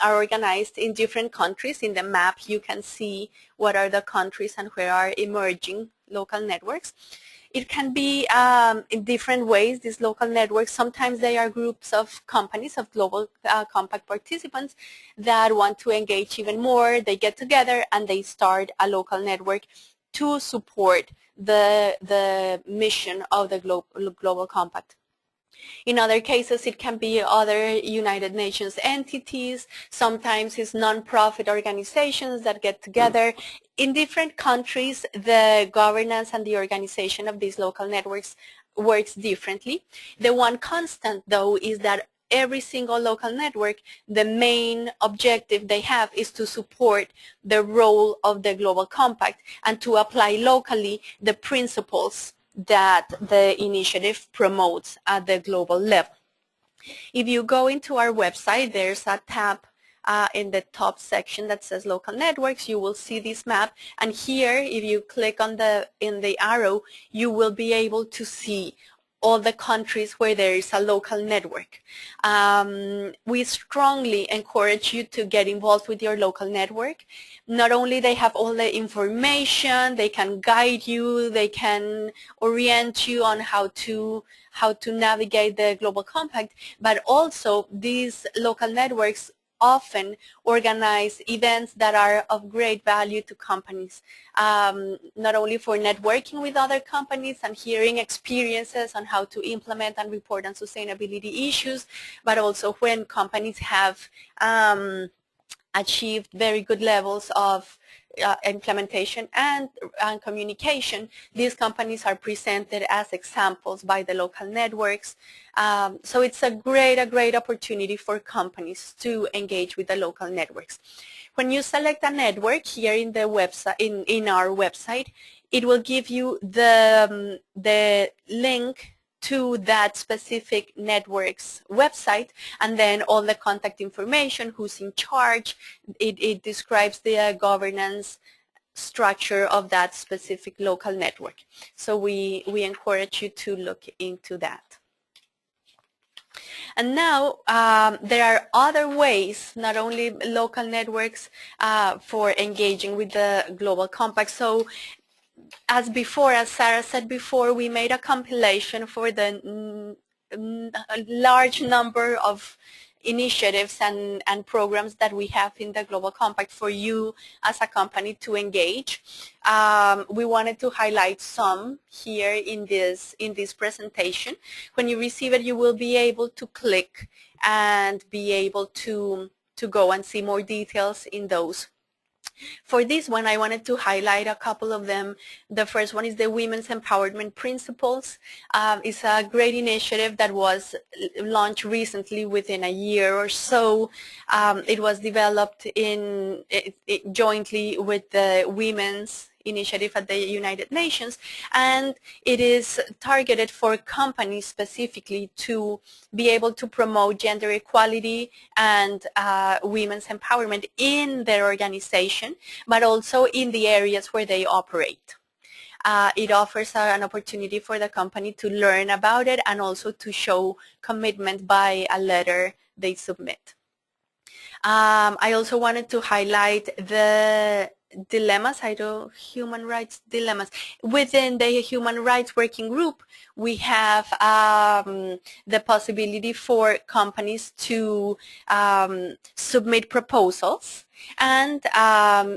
organized in different countries. In the map you can see what are the countries and where are emerging local networks. It can be in different ways, these local networks. Sometimes they are groups of companies, of Global Compact participants that want to engage even more. They get together and they start a local network to support the mission of the Global Compact. In other cases, it can be other United Nations entities. Sometimes it's non-profit organizations that get together. In different countries, the governance and the organization of these local networks works differently. The one constant, though, is that every single local network, the main objective they have is to support the role of the Global Compact and to apply locally the principles that the initiative promotes at the global level. If you go into our website, there's a tab in the top section that says local networks. You will see this map, and here if you click on the arrow, you will be able to see all the countries where there is a local network. We strongly encourage you to get involved with your local network. Not only they have all the information, they can guide you, they can orient you on how to navigate the Global Compact, but also these local networks often organize events that are of great value to companies, not only for networking with other companies and hearing experiences on how to implement and report on sustainability issues, but also when companies have achieved very good levels of implementation and communication. These companies are presented as examples by the local networks. So it's a great opportunity for companies to engage with the local networks. When you select a network here in the website, in our website, it will give you the link to that specific network's website, and then all the contact information, who's in charge. It describes the governance structure of that specific local network. So we encourage you to look into that. And now there are other ways, not only local networks, for engaging with the Global Compact. So as Sarah said before, we made a compilation for the large number of initiatives and programs that we have in the Global Compact for you as a company to engage. We wanted to highlight some here in this presentation. When you receive it, you will be able to click and be able to go and see more details in those. For this one, I wanted to highlight a couple of them. The first one is the Women's Empowerment Principles. It's a great initiative that was launched recently, within a year or so. It was developed jointly with the Women's Initiative at the United Nations, and it is targeted for companies specifically to be able to promote gender equality and women's empowerment in their organization, but also in the areas where they operate. It offers an opportunity for the company to learn about it and also to show commitment by a letter they submit. I also wanted to highlight the dilemmas, human rights dilemmas. Within the Human Rights Working Group, we have the possibility for companies to submit proposals, and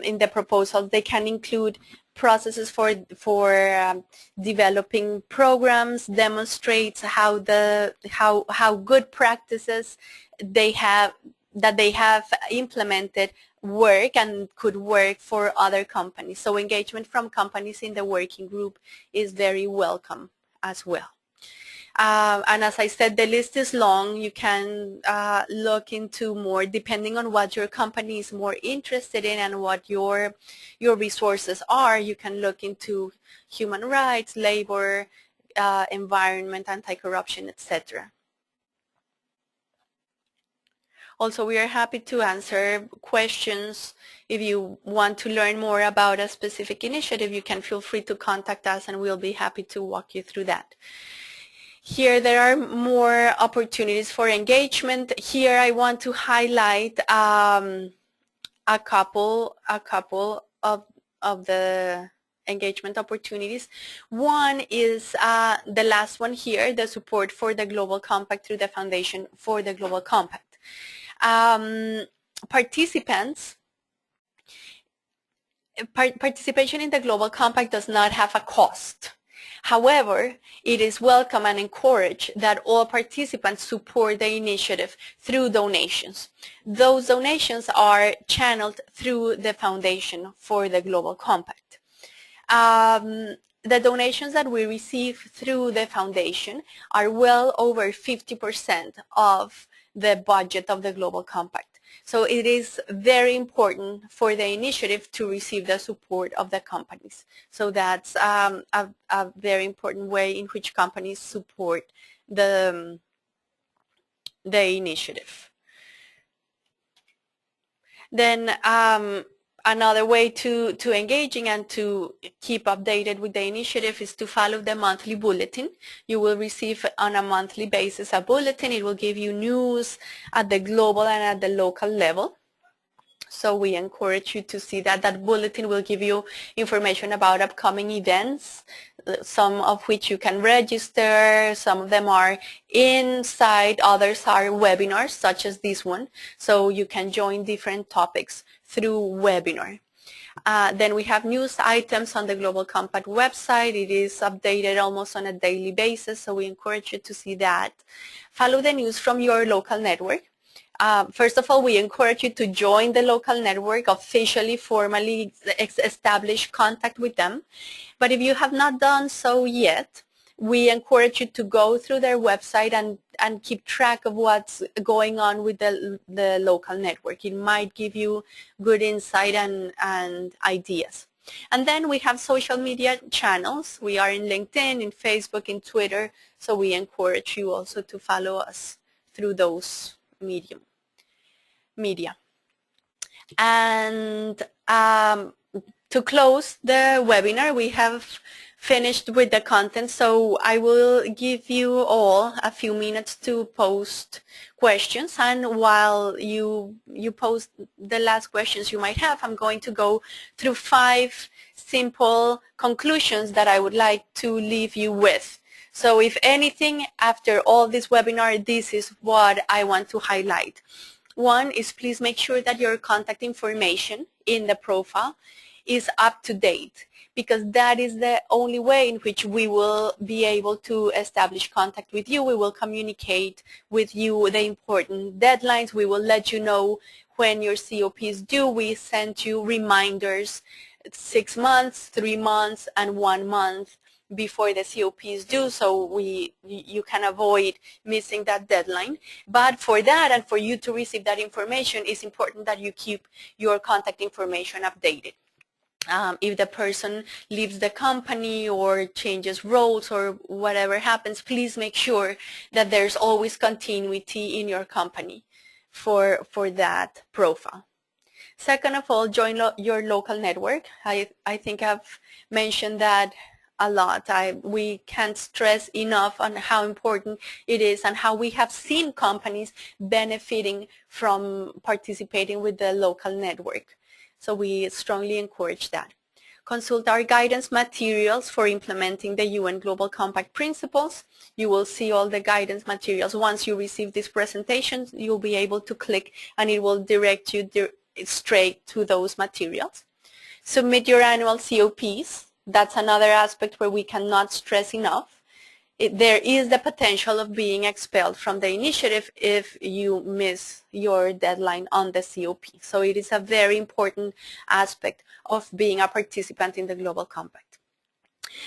in the proposals they can include processes for developing programs, demonstrates how good practices they have implemented work and could work for other companies. So engagement from companies in the working group is very welcome as well. And as I said, the list is long. You can look into more depending on what your company is more interested in and what your resources are. You can look into human rights, labor, environment, anti-corruption, etc. Also, we are happy to answer questions. If you want to learn more about a specific initiative, you can feel free to contact us and we'll be happy to walk you through that. Here there are more opportunities for engagement. Here I want to highlight a couple of the engagement opportunities. One is the last one here, the support for the Global Compact through the Foundation for the Global Compact. Participation in the Global Compact does not have a cost. However, it is welcome and encouraged that all participants support the initiative through donations. Those donations are channeled through the Foundation for the Global Compact. The donations that we receive through the Foundation are well over 50% of the budget of the Global Compact. So it is very important for the initiative to receive the support of the companies. So that's a very important way in which companies support the initiative. Then another way to engaging and to keep updated with the initiative is to follow the monthly bulletin. You will receive on a monthly basis a bulletin. It will give you news at the global and at the local level. So we encourage you to see that. That bulletin will give you information about upcoming events, some of which you can register. Some of them are inside, others are webinars, such as this one. So you can join different topics through webinar. Then we have news items on the Global Compact website. It is updated almost on a daily basis, so we encourage you to see that. Follow the news from your local network. First of all, we encourage you to join the local network, officially, formally establish contact with them. But if you have not done so yet, we encourage you to go through their website and keep track of what's going on with the local network. It might give you good insight and ideas. And then we have social media channels. We are in LinkedIn, in Facebook, in Twitter, so we encourage you also to follow us through those media. And to close the webinar, we have finished with the content, so I will give you all a few minutes to post questions, and while you post the last questions you might have, I'm going to go through 5 simple conclusions that I would like to leave you with. So if anything, after all this webinar, this is what I want to highlight. One is, please make sure that your contact information in the profile is up to date, because that is the only way in which we will be able to establish contact with you. We will communicate with you the important deadlines. We will let you know when your COP is due. We send you reminders 6 months, 3 months, and 1 month before the COP is due, so you can avoid missing that deadline. But for that and for you to receive that information, it's important that you keep your contact information updated. If the person leaves the company or changes roles or whatever happens, please make sure that there's always continuity in your company for that profile. Second of all, join your local network. I think I've mentioned that a lot. We can't stress enough on how important it is and how we have seen companies benefiting from participating with the local network. So we strongly encourage that. Consult our guidance materials for implementing the UN Global Compact principles. You will see all the guidance materials. Once you receive this presentation, you'll be able to click and it will direct you straight to those materials. Submit your annual COPs. That's another aspect where we cannot stress enough. There is the potential of being expelled from the initiative if you miss your deadline on the COP. So it is a very important aspect of being a participant in the Global Compact.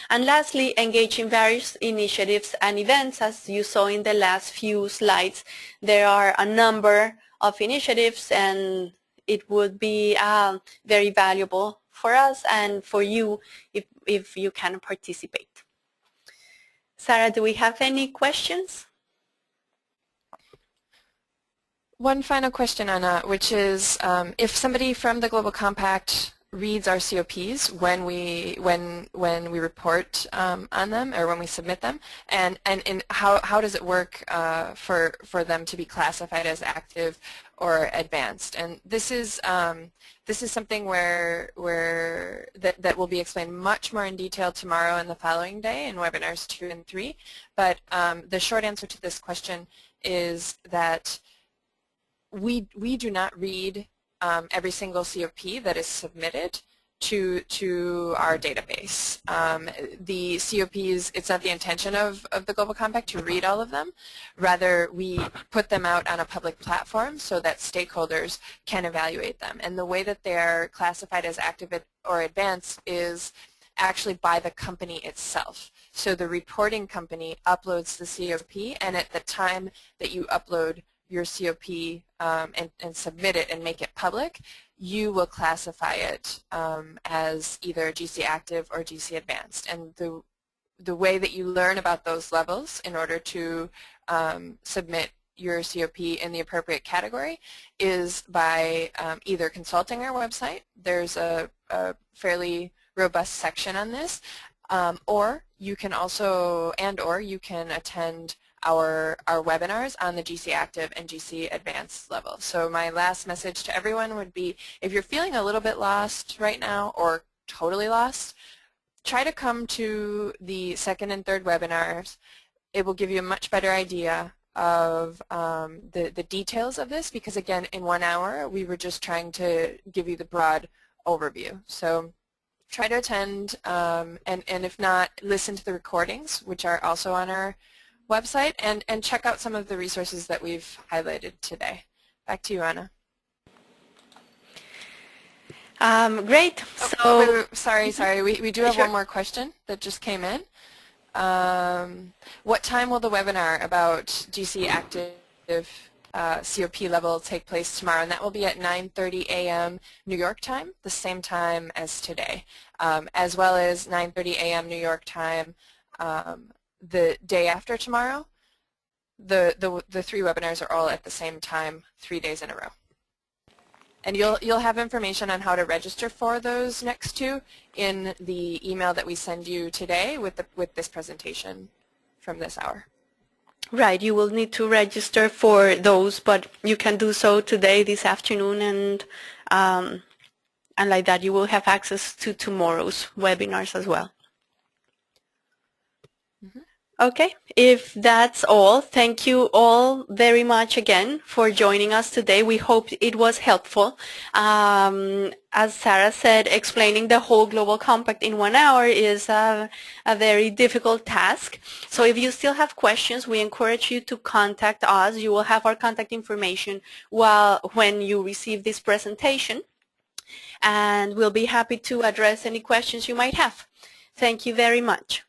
And lastly, engage in various initiatives and events. As you saw in the last few slides, there are a number of initiatives, and it would be very valuable for us and for you if you can participate. Sarah, do we have any questions? One final question, Anna, which is if somebody from the Global Compact reads our COPs when we report on them or when we submit them, and how does it work for them to be classified as active or advanced? And this is something that will be explained much more in detail tomorrow and the following day in webinars 2 and 3. But the short answer to this question is that we do not read every single COP that is submitted to our database. The COPs, it's not the intention of the Global Compact to read all of them. Rather, we put them out on a public platform so that stakeholders can evaluate them. And the way that they're classified as active or advanced is actually by the company itself. So the reporting company uploads the COP, and at the time that you upload your COP and submit it and make it public, you will classify it as either GC Active or GC Advanced. And the way that you learn about those levels in order to submit your COP in the appropriate category is by either consulting our website. There's a fairly robust section on this, or you can also, or you can attend our webinars on the GC Active and GC Advanced level. So my last message to everyone would be, if you're feeling a little bit lost right now or totally lost, try to come to the second and third webinars. It will give you a much better idea of the details of this, because again, in 1 hour we were just trying to give you the broad overview. So try to attend, and if not, listen to the recordings, which are also on our website, and check out some of the resources that we've highlighted today. Back to you, Anna. Great. So, wait, sorry. We do have one more question that just came in. What time will the webinar about GC Active COP level take place tomorrow? And that will be at 9:30 a.m. New York time, the same time as today, as well as 9:30 a.m. New York time the day after tomorrow. The 3 webinars are all at the same time, 3 days in a row. And you'll have information on how to register for those next 2 in the email that we send you today with this presentation from this hour. Right, you will need to register for those, but you can do so today, this afternoon, and like that you will have access to tomorrow's webinars as well. Okay, if that's all, thank you all very much again for joining us today. We hope it was helpful. As Sarah said, explaining the whole Global Compact in 1 hour is a very difficult task. So if you still have questions, we encourage you to contact us. You will have our contact information when you receive this presentation, and we'll be happy to address any questions you might have. Thank you very much.